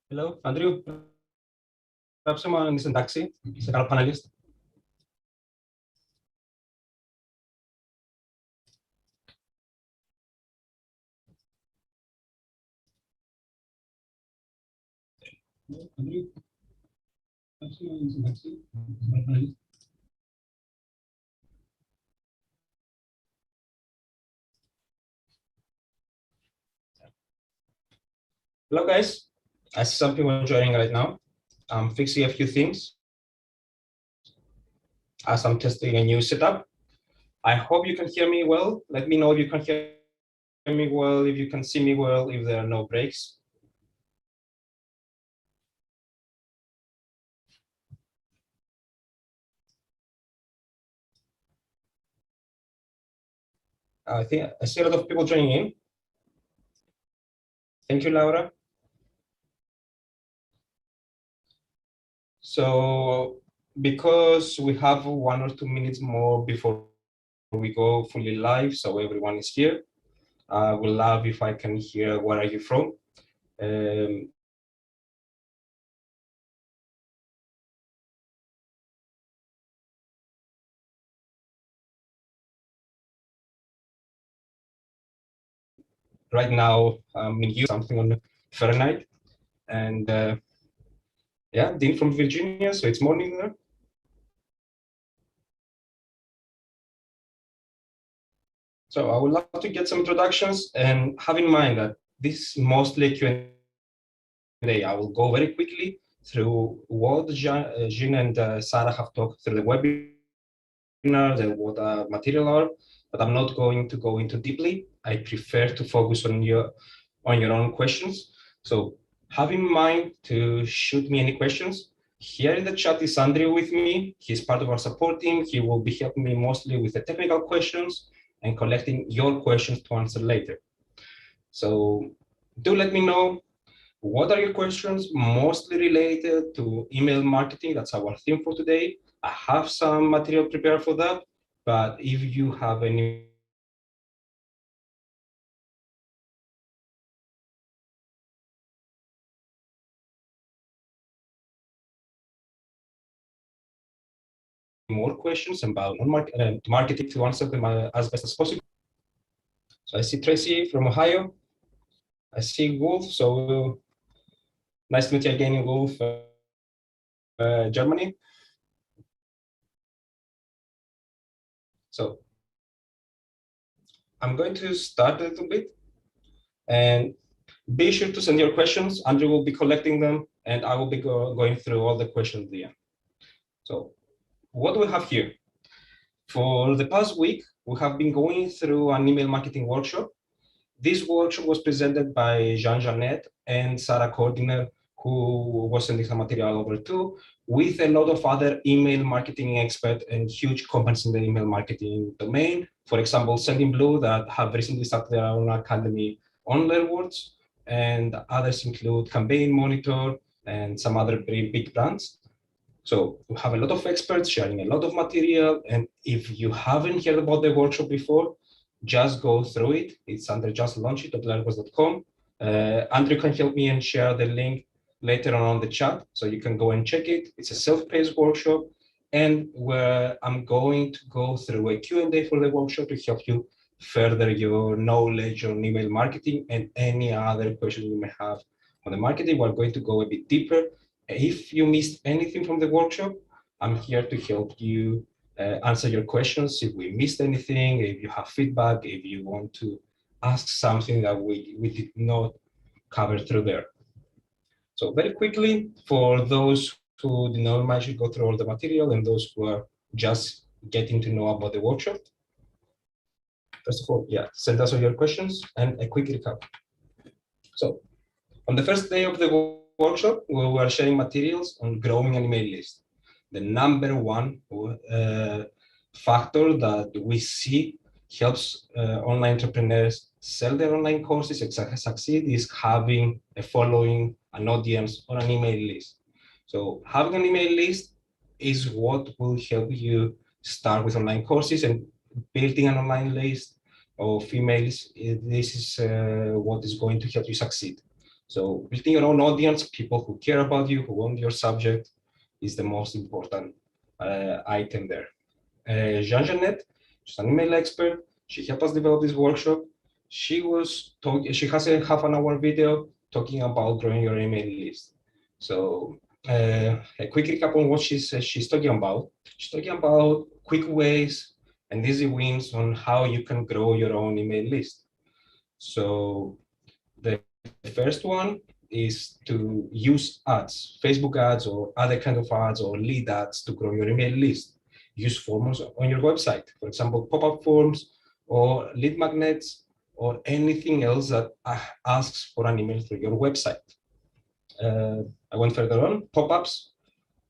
Hello, Andrew. Γράψε στην τάξη, σε καλό panelist. Andrew, γράψε στην τάξη, σε καλό panelist. Hello, guys. I see some people joining right now. I'm fixing a few things as I'm testing a new setup. I hope you can hear me well. Let me know if you can hear me well, if you can see me well, if there are no breaks. I think I see a lot of people joining in. Thank you, Laura. So because we have 1 or 2 minutes more before we go fully live, so everyone is here, I would love if I can hear where are you from. Right now, I'm in use something on Fahrenheit, and yeah, Dean from Virginia, so it's morning there. So I would love to get some introductions and have in mind that this is mostly Q&A. I will go very quickly through what Jean and Sarah have talked through the webinar, what material are, but I'm not going to go into deeply. I prefer to focus on your own questions. So have in mind to shoot me any questions. Here in the chat is Andrew with me. He's part of our support team. He will be helping me mostly with the technical questions and collecting your questions to answer later. So do let me know, what are your questions mostly related to email marketing? That's our theme for today. I have some material prepared for that, but if you have any more questions about marketing, to answer them as best as possible. So I see Tracy from Ohio. I see Wolf. So nice to meet you again, Wolf, Germany. So I'm going to start a little bit, and be sure to send your questions. Andrew will be collecting them, and I will be going through all the questions at the end. So what do we have here? For the past week, we have been going through an email marketing workshop. This workshop was presented by Jean Jeanette and Sarah Cordiner, who was sending some material over too, with a lot of other email marketing experts and huge companies in the email marketing domain. For example, Sendinblue, that have recently started their own academy on Learnwords, and others include Campaign Monitor and some other very big brands. So we have a lot of experts sharing a lot of material, and if you haven't heard about the workshop before, just go through it. It's under justlaunchit.learnwords.com. Andrew can help me and share the link later on the chat, so you can go and check it. It's a self-paced workshop, and where I'm going to go through a Q&A for the workshop to help you further your knowledge on email marketing and any other questions you may have on the marketing. We're going to go a bit deeper. If you missed anything from the workshop, I'm here to help you answer your questions. If we missed anything, if you have feedback, if you want to ask something that we did not cover through there. So very quickly, for those who did not manage to go through all the material and those who are just getting to know about the workshop, first of all, yeah, send us all your questions and a quick recap. So on the first day of the workshop, we were sharing materials on growing an email list. The number one factor that we see helps online entrepreneurs sell their online courses and succeed is having a following, an audience, or an email list. So having an email list is what will help you start with online courses, and building an online list of emails, this is what is going to help you succeed. So building your own audience, people who care about you, who want your subject, is the most important item there. Jean-Jeanette, she's an email expert. She helped us develop this workshop. She has a half-an-hour video talking about growing your email list. So a quick recap on what she's talking about. She's talking about quick ways and easy wins on how you can grow your own email list. So the first one is to use ads, Facebook ads or other kind of ads or lead ads to grow your email list. Use forms on your website, for example, pop-up forms or lead magnets or anything else that asks for an email through your website. I went further on, pop-ups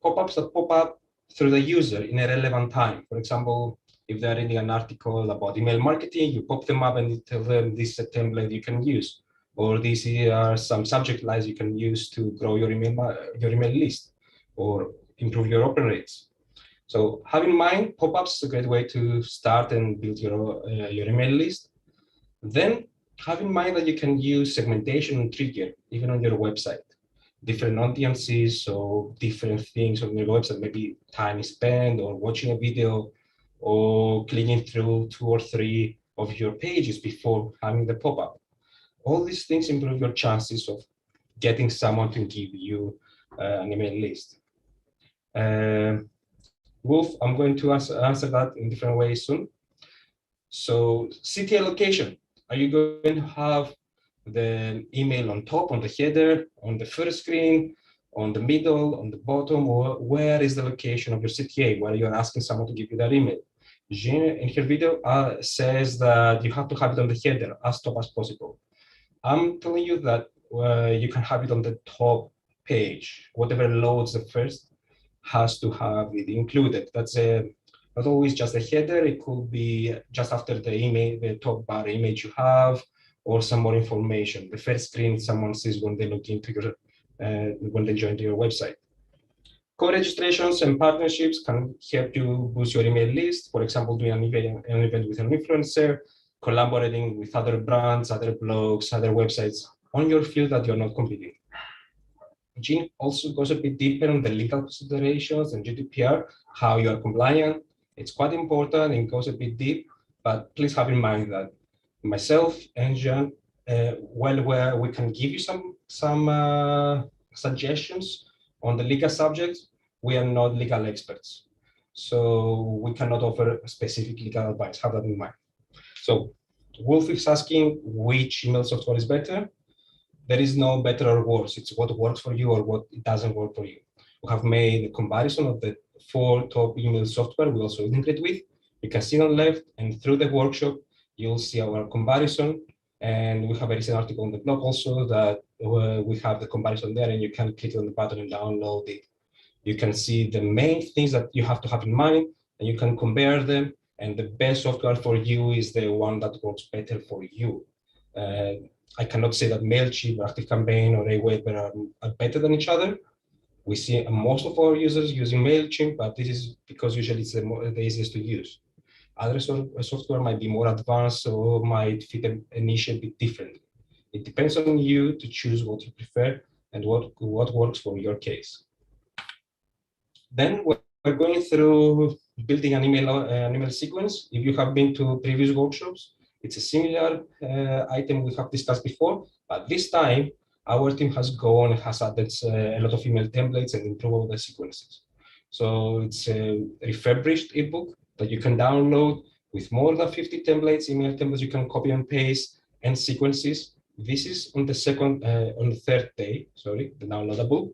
that pop up through the user in a relevant time. For example, if they're reading an article about email marketing, you pop them up and you tell them this is a template you can use, or these are some subject lines you can use to grow your email list or improve your open rates. So have in mind, pop-ups is a great way to start and build your email list. Then have in mind that you can use segmentation and trigger even on your website. Different audiences, so different things on your website, maybe time spent or watching a video or clicking through 2 or 3 of your pages before having the pop-up. All these things improve your chances of getting someone to give you an email list. Wolf, I'm going to answer that in different ways soon. So city allocation, are you going to have the email on top, on the header, on the first screen, on the middle, on the bottom, or where is the location of your CTA where you're asking someone to give you that email? Jean, in her video, says that you have to have it on the header as top as possible. I'm telling you that you can have it on the top page. Whatever loads the first has to have it included. That's not always just a header. It could be just after the email, the top bar image you have, or some more information. The first screen someone sees when they log into your, when they join your website. Co-registrations and partnerships can help you boost your email list. For example, doing an event with an influencer, collaborating with other brands, other blogs, other websites on your field that you're not competing. Jean also goes a bit deeper on the legal considerations and GDPR, how you are compliant. It's quite important and goes a bit deep, but please have in mind that myself and Jean, where we can give you some suggestions on the legal subjects, we are not legal experts. So we cannot offer specific legal advice, have that in mind. So Wolf is asking which email software is better. There is no better or worse. It's what works for you or what doesn't work for you. We have made a comparison of the 4 top email software we also integrate with. You can see on the left, and through the workshop, you'll see our comparison. And we have a recent article on the blog also that we have the comparison there, and you can click on the button and download it. You can see the main things that you have to have in mind, and you can compare them. And the best software for you is the one that works better for you. I cannot say that MailChimp, ActiveCampaign, or Aweber are better than each other. We see most of our users using MailChimp, but this is because usually it's the easiest to use. Other software might be more advanced or might fit a niche a bit differently. It depends on you to choose what you prefer and what works for your case. Then we're going through building an email sequence. If you have been to previous workshops, it's a similar item we have discussed before, but this time our team has gone and has added a lot of email templates and improved all the sequences. So it's a refurbished ebook that you can download with more than 50 templates, email templates you can copy and paste, and sequences. This is on the third day, sorry, the downloadable.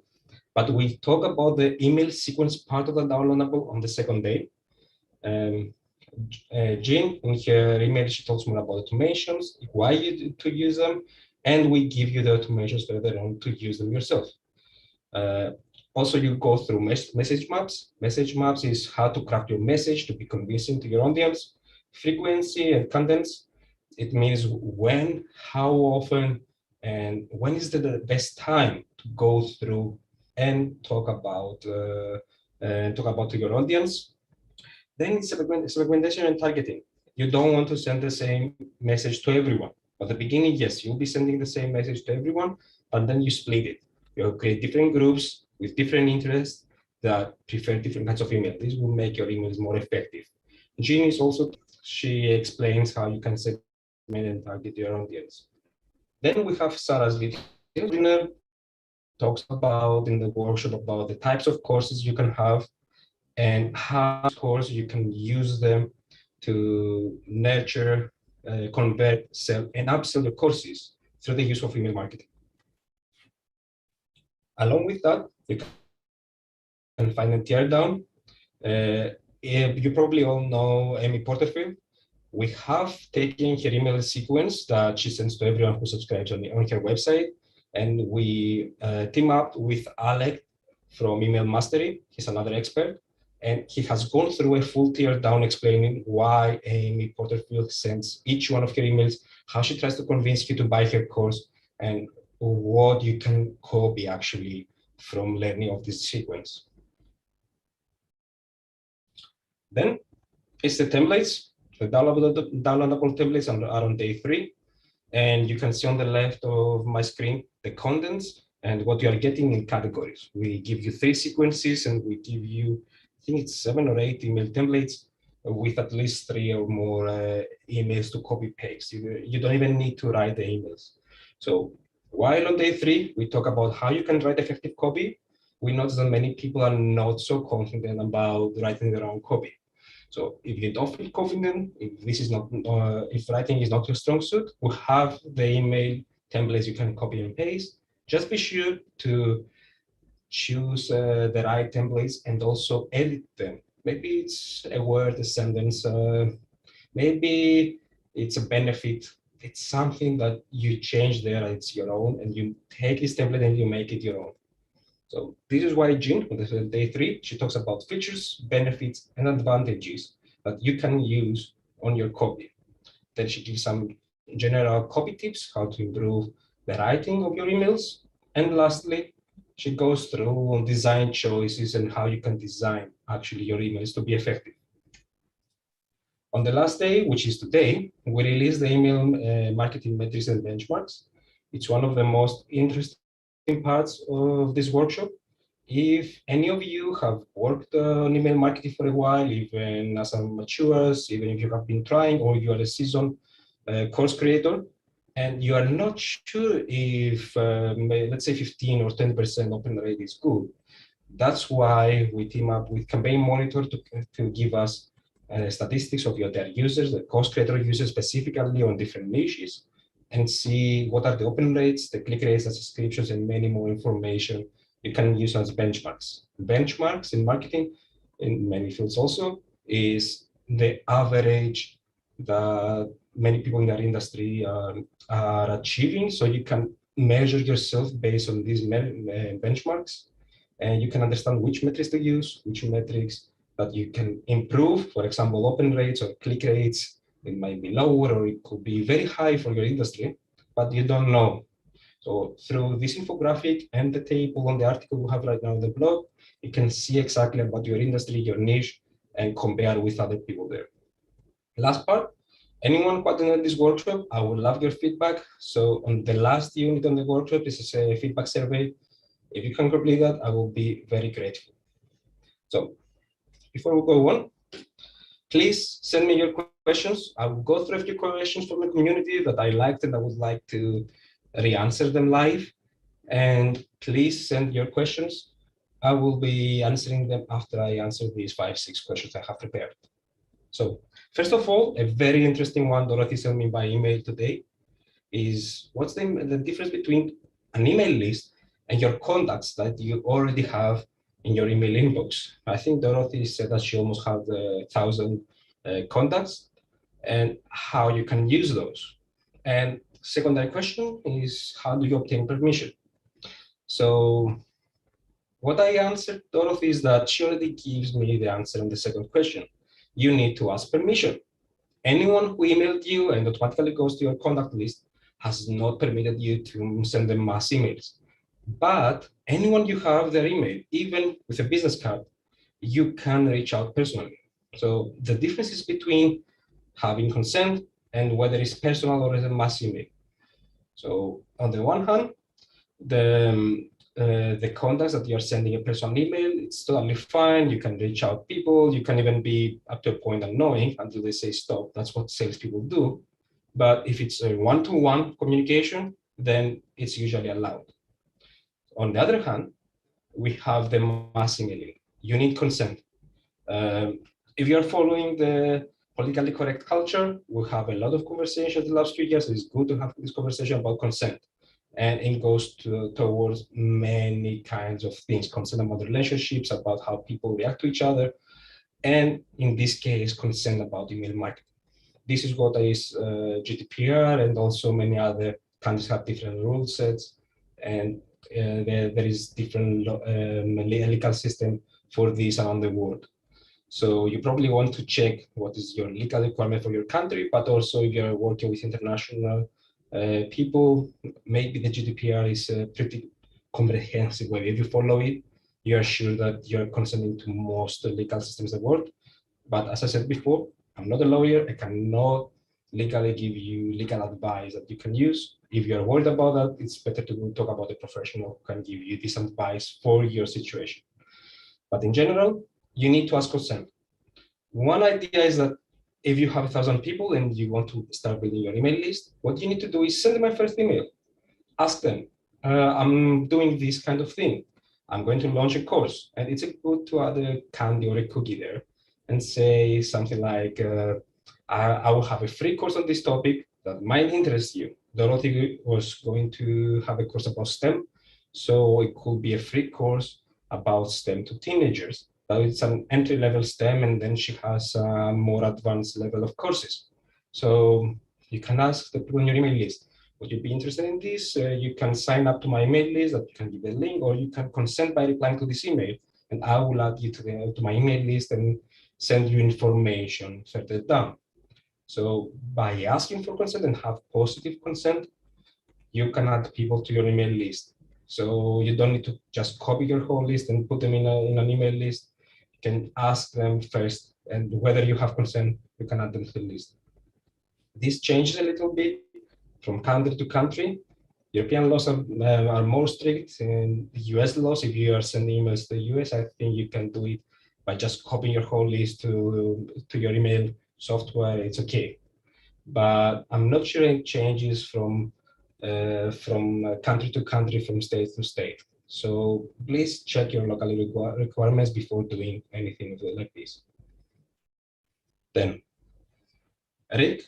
But we talk about the email sequence part of the downloadable on the second day. Jean, in her email, she talks more about automations, why to use them, and we give you the automations further on to use them yourself. Also, you go through message maps. Message maps is how to craft your message to be convincing to your audience. Frequency and contents, it means when, how often, and when is the best time to go through and talk about to your audience. Then it's segmentation and targeting. You don't want to send the same message to everyone. At the beginning, yes, you'll be sending the same message to everyone, but then you split it. You create different groups with different interests that prefer different kinds of email. This will make your emails more effective. Jean is also, she explains how you can segment and target your audience. Then we have Sarah's video. Winner talks about in the workshop about the types of courses you can have and how course you can use them to nurture, convert, sell, and upsell your courses through the use of email marketing. Along with that, you can find a teardown. You probably all know Amy Porterfield. We have taken her email sequence that she sends to everyone who subscribes on her website, and we team up with Alec from Email Mastery. He's another expert, and he has gone through a full tear down explaining why Amy Porterfield sends each one of her emails, how she tries to convince you to buy her course, and what you can copy actually from learning of this sequence. Then it's the templates. The downloadable templates are on day 3. And you can see on the left of my screen the contents and what you are getting in categories. We give you 3 sequences and we give you, I think it's 7 or 8 email templates with at least 3 or more emails to copy paste. You don't even need to write the emails. So while on day 3, we talk about how you can write effective copy, we notice that many people are not so confident about writing their own copy. So if you don't feel confident, if this is not, if writing is not your strong suit, we have the email templates you can copy and paste. Just be sure to choose the right templates and also edit them. Maybe it's a word, a sentence, maybe it's a benefit. It's something that you change there, it's your own, and you take this template and you make it your own. So this is why Jean, on day 3, she talks about features, benefits, and advantages that you can use on your copy. Then she gives some general copy tips, how to improve the writing of your emails. And lastly, she goes through on design choices and how you can design actually your emails to be effective. On the last day, which is today, we release the email marketing metrics and benchmarks. It's one of the most interesting parts of this workshop. If any of you have worked on email marketing for a while, even as amateurs, even if you have been trying, or you are a seasoned course creator, and you are not sure if, let's say 15 or 10% open rate is good, that's why we team up with Campaign Monitor to give us statistics of their users, the course creator users specifically on different niches, and see what are the open rates, the click rates, the subscriptions, and many more information you can use as benchmarks. Benchmarks in marketing, in many fields also, is the average that many people in our industry are achieving. So you can measure yourself based on these benchmarks, and you can understand which metrics to use, which metrics that you can improve. For example, open rates or click rates, it might be lower or it could be very high for your industry, but you don't know. So through this infographic and the table on the article we have right now on the blog, you can see exactly about your industry, your niche, and compare with other people there. Last part, anyone who attended this workshop, I would love your feedback. So on the last unit on the workshop, this is a feedback survey. If you can complete that, I will be very grateful. So before we go on, please send me your questions. I will go through a few questions from the community that I liked and I would like to re-answer them live. And please send your questions. I will be answering them after I answer these 5-6 questions I have prepared. So first of all, a very interesting one Dorothy sent me by email today is what's the difference between an email list and your contacts that you already have in your email inbox. I think Dorothy said that she almost had 1,000 contacts and how you can use those. And secondary question is how do you obtain permission? So what I answered Dorothy is that she already gives me the answer on the second question. You need to ask permission. Anyone who emailed you and automatically goes to your contact list has not permitted you to send them mass emails. But anyone you have their email, even with a business card, you can reach out personally. So the difference is between having consent and whether it's personal or it's a mass email. So on the one hand, The contacts that you're sending a personal email, it's totally fine. You can reach out people. You can even be up to a point annoying until they say stop. That's what salespeople do. But if it's a one-to-one communication, then it's usually allowed. On the other hand, we have the mass emailing. You need consent. If you're following the politically correct culture, we have a lot of conversations the last few years. It's good to have this conversation about consent. And it goes towards many kinds of things, consent about relationships, about how people react to each other, and in this case, consent about email marketing. This is what is GDPR, and also many other countries have different rule sets, and there is different legal system for this around the world. So you probably want to check what is your legal requirement for your country, but also if you're working with international people, maybe the GDPR is a pretty comprehensive way. If you follow it, you are sure that you're consenting to most legal systems in the world. But as I said before, I'm not a lawyer. I cannot legally give you legal advice that you can use. If you're worried about that, it's better to talk about a professional who can give you this advice for your situation. But in general, you need to ask consent. One idea is that if you have 1,000 people and you want to start building your email list, what you need to do is send them my first email. Ask them, I'm doing this kind of thing. I'm going to launch a course. And it's good to add a candy or a cookie there and say something like, I will have a free course on this topic that might interest you. Dorothy was going to have a course about STEM. So it could be a free course about STEM to teenagers. It's an entry-level STEM, and then she has a more advanced level of courses. So you can ask the people on your email list, would you be interested in this? You can sign up to my email list, that you can give a link, or you can consent by replying to this email, and I will add you to my email list and send you information further down. So by asking for consent and have positive consent, you can add people to your email list. So you don't need to just copy your whole list and put them in an email list. You can ask them first, and whether you have consent, you can add them to the list. This changes a little bit from country to country. European laws are more strict, and the US laws, if you are sending emails to the US, I think you can do it by just copying your whole list to your email software. It's okay. But I'm not sure it changes from country to country, from state to state. So please check your local requirements before doing anything like this. Then, Rick,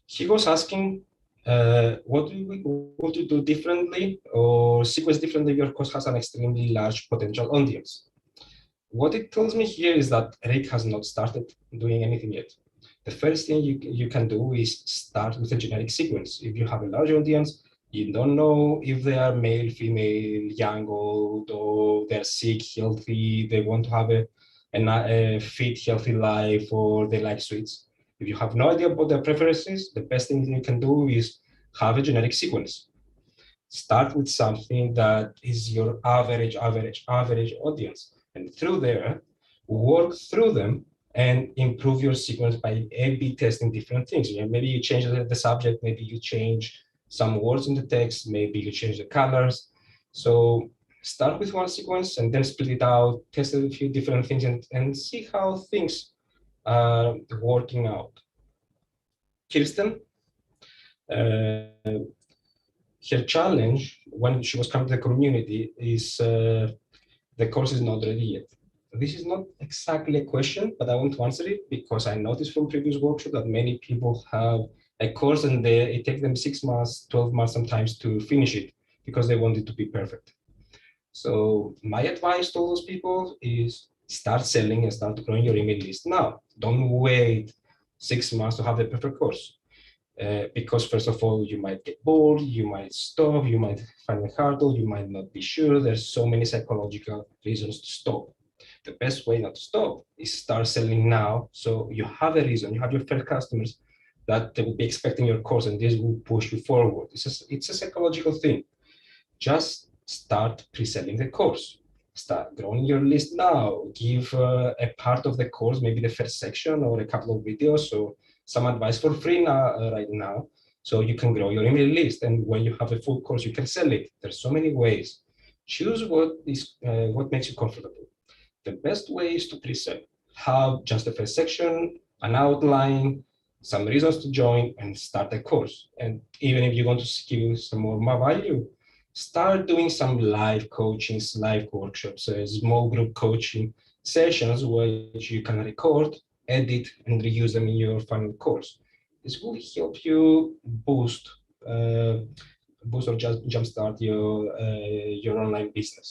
he was asking, what would you do differently or sequence differently if your course has an extremely large potential audience? What it tells me here is that Rick has not started doing anything yet. The first thing you can do is start with a generic sequence. If you have a large audience, you don't know if they are male, female, young, old, or they're sick, healthy, they want to have a fit, healthy life, or they like sweets. If you have no idea about their preferences, the best thing you can do is have a generic sequence. Start with something that is your average audience. And through there, work through them and improve your sequence by A/B testing different things. Maybe you change the subject, maybe you change some words in the text, maybe you change the colors. So start with one sequence and then split it out, test a few different things, and see how things are working out. Kirsten, her challenge when she was coming to the community is the course is not ready yet. This is not exactly a question, but I want to answer it because I noticed from previous workshops that many people have a course and it takes them 6 months, 12 months sometimes to finish it because they want it to be perfect. So my advice to all those people is start selling and start growing your email list now. Don't wait 6 months to have the perfect course. Because first of all, you might get bored, you might stop, you might find a hurdle, you might not be sure. There's so many psychological reasons to stop. The best way not to stop is start selling now. So you have a reason, you have your first customers that they will be expecting your course and this will push you forward. It's a psychological thing. Just start pre-selling the course. Start growing your list now. Give a part of the course, maybe the first section or a couple of videos. So some advice for free now, right now, So you can grow your email list, and when you have a full course, you can sell it. There's so many ways. Choose what makes you comfortable. The best way is to pre-sell. Have just the first section, an outline, some reasons to join, and start a course. And even if you want to give some more value, start doing some live coachings, live workshops, small group coaching sessions which you can record, edit, and reuse them in your final course. This will help you uh, boost or just jumpstart your online business.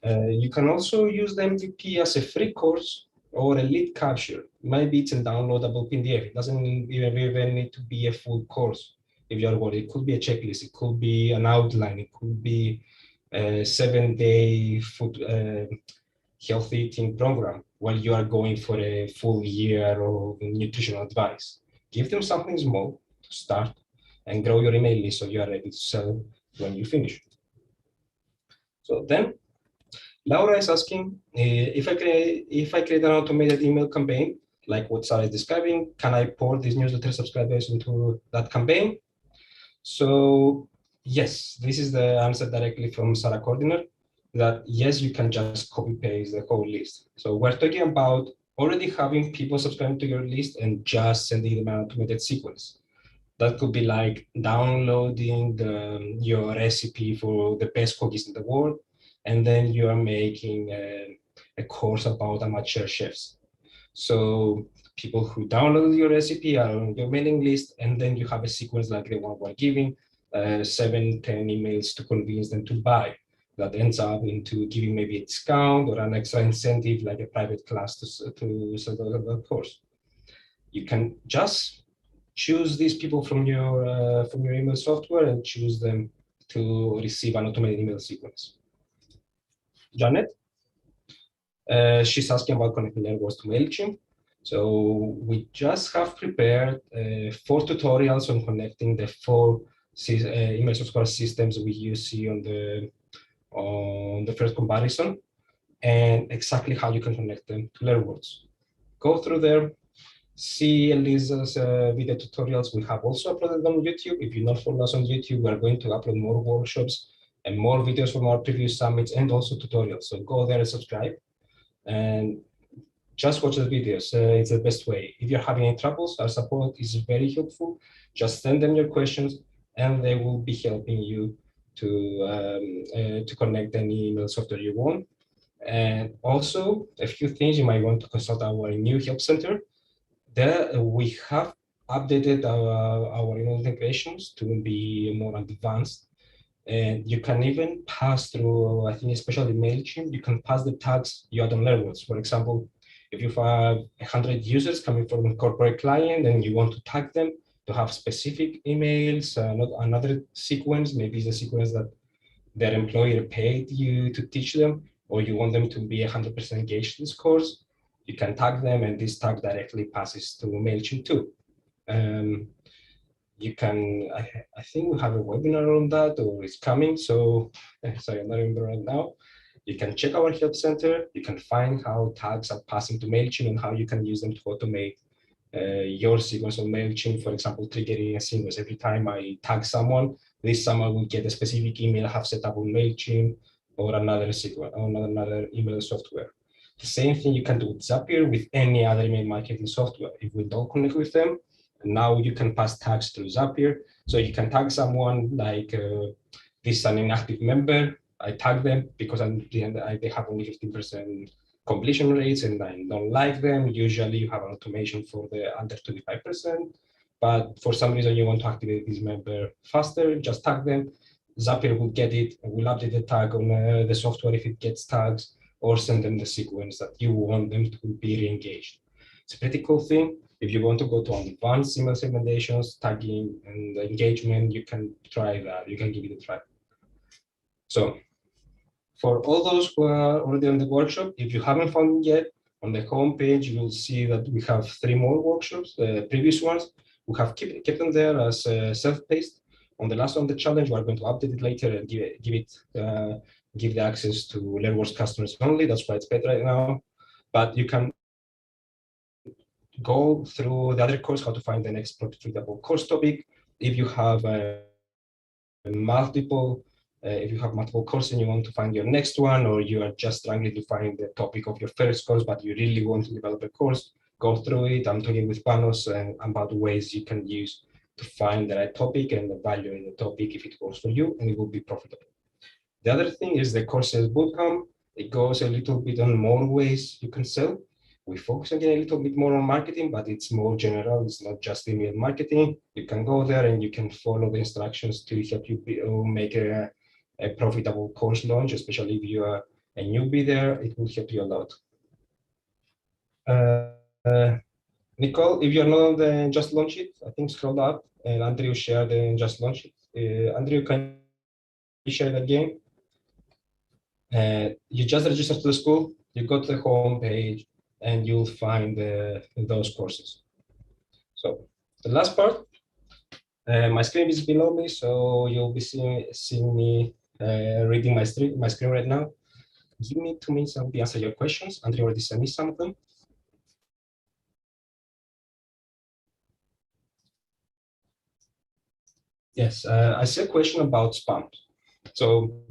You can also use the MVP as a free course or a lead capture. Maybe it's a downloadable PDF. It doesn't even need to be a full course. If you're worried, it could be a checklist, it could be an outline, it could be a 7-day food healthy eating program while you are going for a full year of nutritional advice. Give them something small to start and grow your email list so you are ready to sell when you finish. So then Laura is asking if I create an automated email campaign, like what Sarah is describing, can I pour these newsletter subscribers into that campaign? So yes, this is the answer directly from Sarah Cordiner, that yes, you can just copy paste the whole list. So we're talking about already having people subscribing to your list and just sending them an automated sequence. That could be like downloading your recipe for the best cookies in the world, and then you are making a course about amateur chefs. So people who download your recipe are on your mailing list, and then you have a sequence like the one we're giving, 7, 10 emails to convince them to buy. That ends up into giving maybe a discount or an extra incentive like a private class to sell the course. You can just choose these people from your email software and choose them to receive an automated email sequence. Janet, she's asking about connecting Airworks to MailChimp. So we just have prepared 4 tutorials on connecting the 4 email software systems we see on the first comparison, and exactly how you can connect them to Airworks. Go through there, see Elisa's video tutorials. We have also uploaded them on YouTube. If you not follow us on YouTube, we're going to upload more workshops and more videos from our previous summits and also tutorials. So go there and subscribe and just watch the videos. It's the best way. If you're having any troubles, our support is very helpful. Just send them your questions and they will be helping you to connect any email software you want. And also a few things you might want to consult our new help center. There we have updated our email integrations to be more advanced. And you can even pass through, I think especially MailChimp, you can pass the tags you add on Airworks. For example, if you have 100 users coming from a corporate client and you want to tag them to have specific emails, not another sequence, maybe it's a sequence that their employer paid you to teach them, or you want them to be 100% engaged in this course, you can tag them and this tag directly passes to MailChimp too. You can, I think we have a webinar on that or it's coming. So sorry, I'm not remember right now. You can check our help center. You can find how tags are passing to MailChimp and how you can use them to automate your sequence on MailChimp. For example, triggering a sequence. Every time I tag someone, this someone will get a specific email I have set up on MailChimp or another sequence, or another email software. The same thing you can do with Zapier, with any other email marketing software. If we don't connect with them, now you can pass tags through Zapier. So you can tag someone like this is an inactive member. I tag them because at the end they have only 15% completion rates and I don't like them. Usually you have an automation for the under 25%. But for some reason you want to activate this member faster, just tag them. Zapier will get it and will update the tag on the software if it gets tags, or send them the sequence that you want them to be re-engaged. It's a pretty cool thing. If you want to go to advanced email segmentations, tagging, and engagement, you can try that. You can give it a try. So for all those who are already on the workshop, if you haven't found it yet, on the homepage, you will see that we have 3 more workshops, the previous ones. We have kept them there as self-paced. On the last one, the challenge, we're going to update it later and give the access to Airworks customers only. That's why it's better right now. But you can go through the other course, how to find the next profitable course topic, if you have multiple courses and you want to find your next one, or you are just struggling to find the topic of your first course, but you really want to develop a course, go through it. I'm talking with Panos about ways you can use to find the right topic and evaluate the topic if it works for you, and it will be profitable. The other thing is the courses bootcamp. It goes a little bit on more ways you can sell. We focus again a little bit more on marketing, but it's more general. It's not just email marketing. You can go there and you can follow the instructions to help you make a profitable course launch, especially if you are a newbie there. It will help you a lot. Nicole, if you're not on the Just Launch It, I think scroll up and Andrew shared the Just Launch It. Andrew, can you share that again? You just register to the school, you go to the home page, and you'll find those courses. So the last part, my screen is below me, so you'll be seeing me reading my screen right now. Give me 2 minutes, I'll be answering your questions. Andrew already sent me some of them. Yes, I see a question about spam. So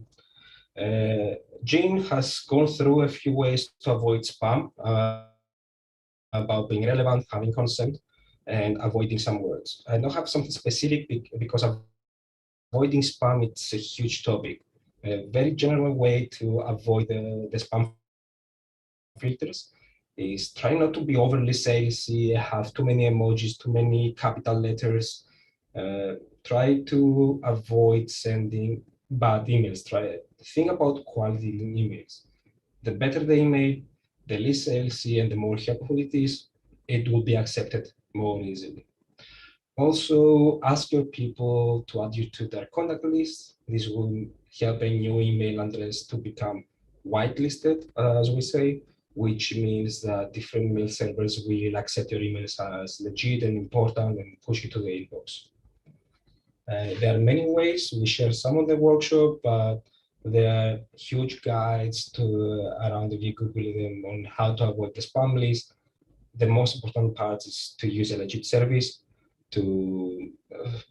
Jean has gone through a few ways to avoid spam, about being relevant, having consent, and avoiding some words. I don't have something specific because avoiding spam, it's a huge topic. A very general way to avoid the spam filters is try not to be overly salesy, have too many emojis, too many capital letters. Try to avoid sending bad emails. Think about quality emails. The better the email, the less salesy and the more helpful it will be accepted more easily. Also, ask your people to add you to their contact list. This will help a new email address to become whitelisted, as we say, which means that different mail servers will accept your emails as legit and important and push you to the inbox. There are many ways. We share some of the workshop, but there are huge guides around if you Google them on how to avoid the spam list. The most important part is to use a legit service, to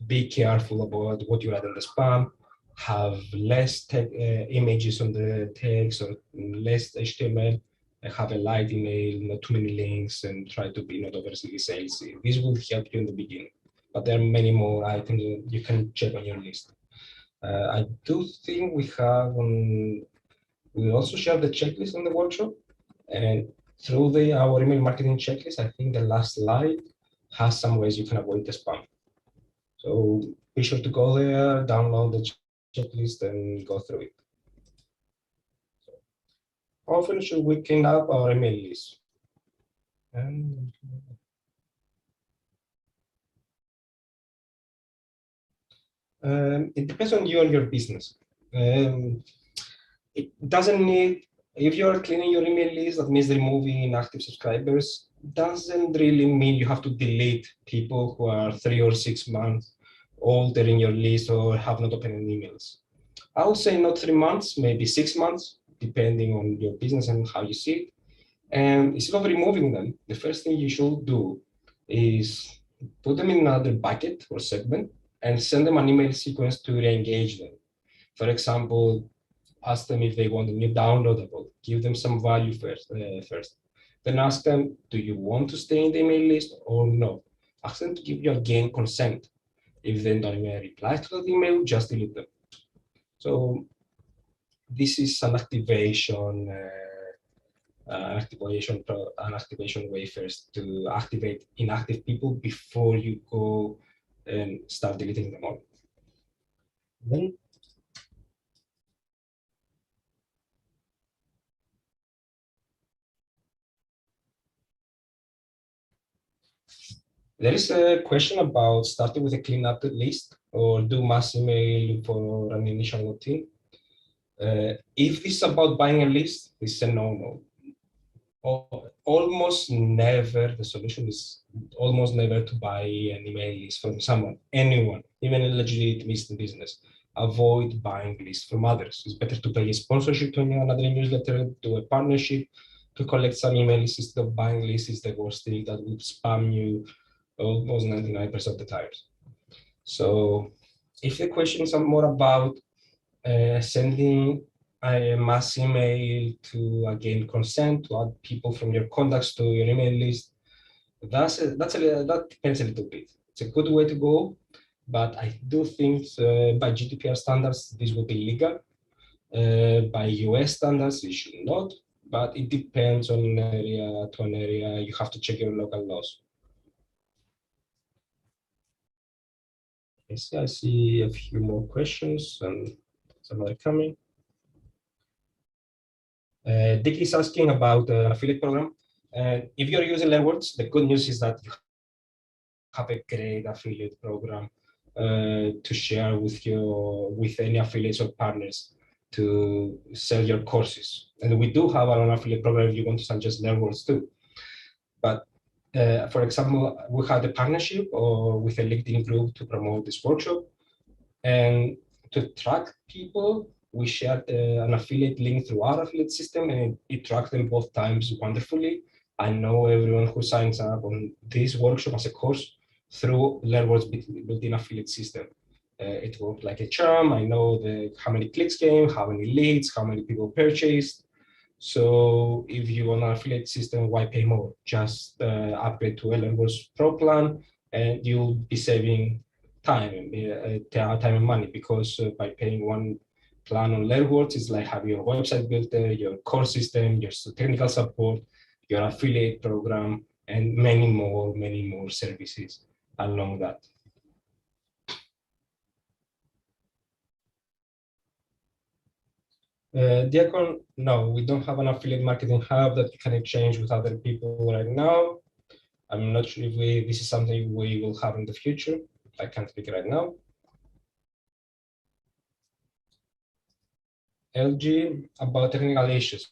be careful about what you add in the spam, have less images on the text or less HTML, and have a light email, not too many links, and try to be not overly salesy. This will help you in the beginning, but there are many more items you can check on your list. I do think we also share the checklist on the workshop, and through our email marketing checklist, I think the last slide has some ways you can avoid the spam. So be sure to go there, download the checklist, and go through it. So how often should we clean up our email list? It depends on you and your business. It doesn't need, if you're cleaning your email list, that means removing inactive subscribers, doesn't really mean you have to delete people who are 3 or 6 months older in your list or have not opened emails. I would say not 3 months, maybe 6 months, depending on your business and how you see it. And instead of removing them, the first thing you should do is put them in another bucket or segment and send them an email sequence to re-engage them. For example, ask them if they want a new downloadable, give them some value first. Then ask them, do you want to stay in the email list or no? Ask them to give you again consent. If they don't even reply to that email, just delete them. So this is an activation way first to activate inactive people before you go and start deleting them all. Then there is a question about starting with a clean up list or do mass email for an initial routine. If this is about buying a list, this is a no-no. Almost never, the solution is almost never to buy an email list from someone, anyone, even a legitimate business. Avoid buying lists from others. It's better to pay a sponsorship to another newsletter, do a partnership, to collect some email lists instead of buying lists is the worst thing that would spam you almost 99% of the times. So if the questions are more about sending a mass email to gain consent to add people from your contacts to your email list, that depends a little bit. It's a good way to go, but I do think by GDPR standards this will be legal. By US standards, it should not, but it depends on an area to an area. You have to check your local laws. I see a few more questions and some are coming. Dick is asking about an affiliate program. If you're using Learnwords, the good news is that you have a great affiliate program to share with any affiliates or partners to sell your courses. And we do have our own affiliate program if you want to suggest Learnwords too. But for example, we had a partnership or with a LinkedIn group to promote this workshop. And to track people, we shared an affiliate link through our affiliate system, and it tracked them both times wonderfully. I know everyone who signs up on this workshop as a course through Learnwords built-in affiliate system. It worked like a charm. I know how many clicks came, how many leads, how many people purchased. So if you want an affiliate system, why pay more? Just upgrade to a Learnwords Pro plan, and you'll be saving time and money, because by paying one plan on Learnwords, it's like having your website built there, your core system, your technical support, your affiliate program, and many more services along that. Diacon, no, we don't have an affiliate marketing hub that we can exchange with other people right now. I'm not sure if this is something we will have in the future. I can't speak right now. LG, about technical issues.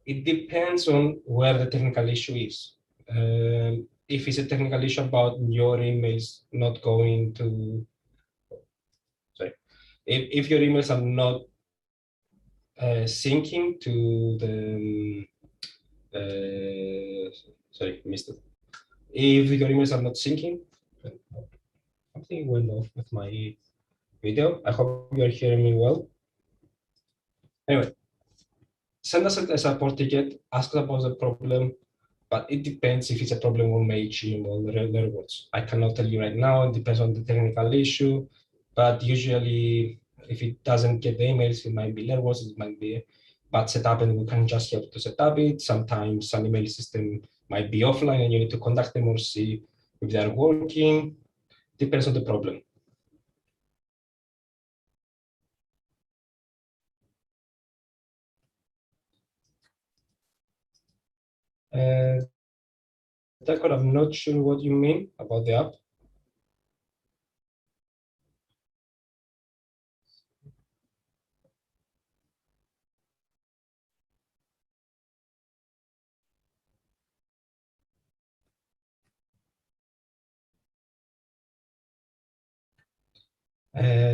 It depends on where the technical issue is. If it's a technical issue about your emails not going to, sorry, if your emails are not syncing to the, sorry, missed it. If your emails are not syncing, something went off with my video. I hope you're hearing me well. Anyway, send us a support ticket, ask us about the problem, but it depends if it's a problem on Mailchimp or Learnwords. I cannot tell you right now. It depends on the technical issue, but usually if it doesn't get the emails, it might be Learnwords, it might be a bad setup, and we can just help to set up it. Sometimes an email system might be offline and you need to contact them or see if they are working. Depends on the problem. Dakar, I'm not sure what you mean about the app.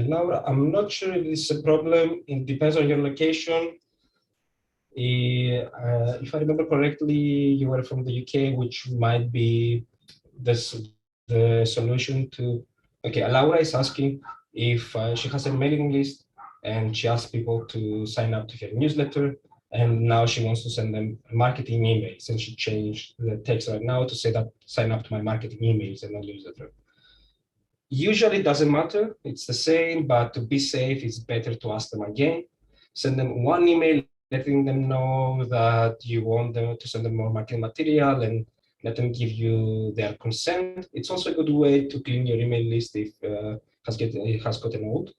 Laura, I'm not sure if this is a problem. It depends on your location. If I remember correctly, you were from the UK, which might be the solution to. Okay, Laura is asking if she has a mailing list and she asks people to sign up to her newsletter, and now she wants to send them marketing emails, and she changed the text right now to say that sign up to my marketing emails and not newsletter. Usually it doesn't matter, it's the same, but to be safe, it's better to ask them again. Send them one email letting them know that you want them to send them more marketing material and let them give you their consent. It's also a good way to clean your email list if it has gotten old.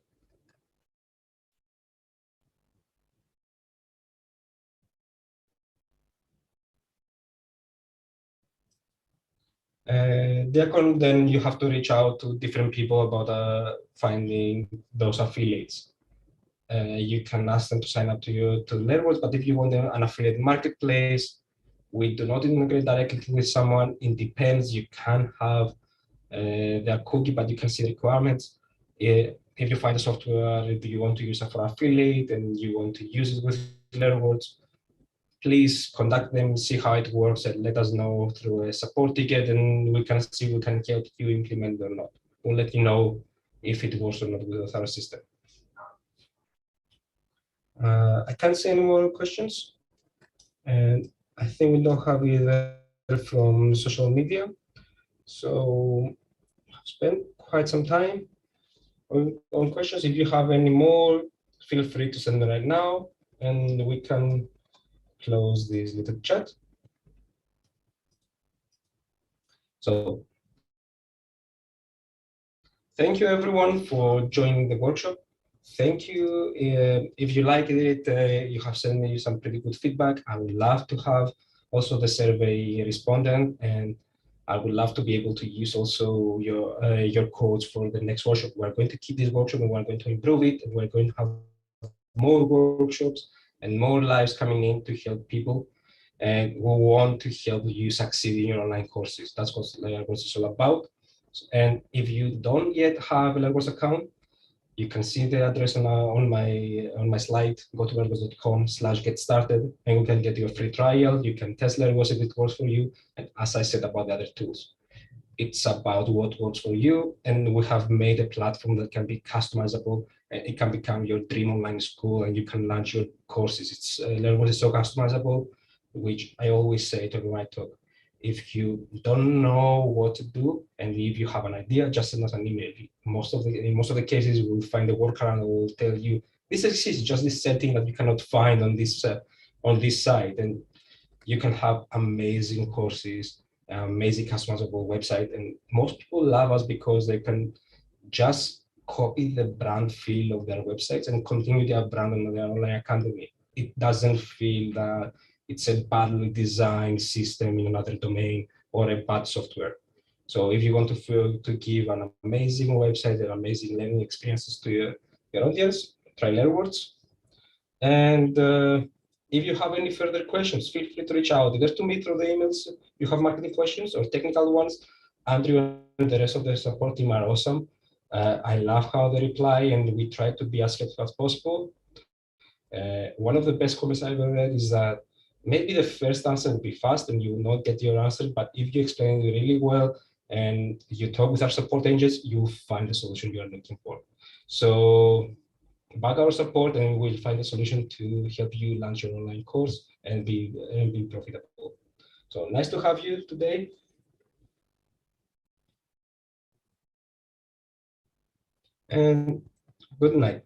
Diacon, then you have to reach out to different people about finding those affiliates. You can ask them to sign up to you to Learnwords, but if you want an affiliate marketplace, we do not integrate directly with someone. It depends. You can have their cookie, but you can see the requirements. If you find a software that you want to use it for affiliate and you want to use it with Learnwords, please contact them, see how it works, and let us know through a support ticket, and we can see if we can help you implement it or not. we'll let you know if it works or not with our system. I can't see any more questions, and I think we don't have either from social media. So I've spent quite some time on questions. If you have any more, feel free to send them right now, and we can close this little chat. So thank you everyone for joining the workshop. Thank you. If you liked it, you have sent me some pretty good feedback. I would love to have also the survey respondent, and I would love to be able to use also your codes for the next workshop. We're going to keep this workshop and we're going to improve it, and we're going to have more workshops and more lives coming in to help people. And we want to help you succeed in your online courses. That's what Learnworks is all about. And if you don't yet have a Learnworks account, you can see the address on my slide. Go to learnworks.com/get started, and you can get your free trial. You can test Learnworks if it works for you. And as I said about the other tools, it's about what works for you. And we have made a platform that can be customizable. And it can become your dream online school, and you can launch your courses. It's Learnworks is so customizable, which I always say to everyone I talk. If you don't know what to do, and if you have an idea, just send us an email. In most of the cases, we'll find a workaround and we'll tell you this exists, just this setting that you cannot find on this site, and you can have amazing courses, amazing customizable website. And most people love us because they can just copy the brand feel of their websites and continue their brand on their online academy. It doesn't feel that it's a badly designed system in another domain or a bad software. So if you want to give an amazing website and amazing learning experiences to your audience, try Learnworks. And if you have any further questions, feel free to reach out either to me through the emails. You have marketing questions or technical ones. Andrew and the rest of the support team are awesome. I love how they reply, and we try to be as helpful as possible. One of the best comments I've ever read is that maybe the first answer will be fast and you will not get your answer, but if you explain it really well and you talk with our support angels, you'll find the solution you are looking for. So back our support and we'll find a solution to help you launch your online course and be profitable. So nice to have you today. And good night.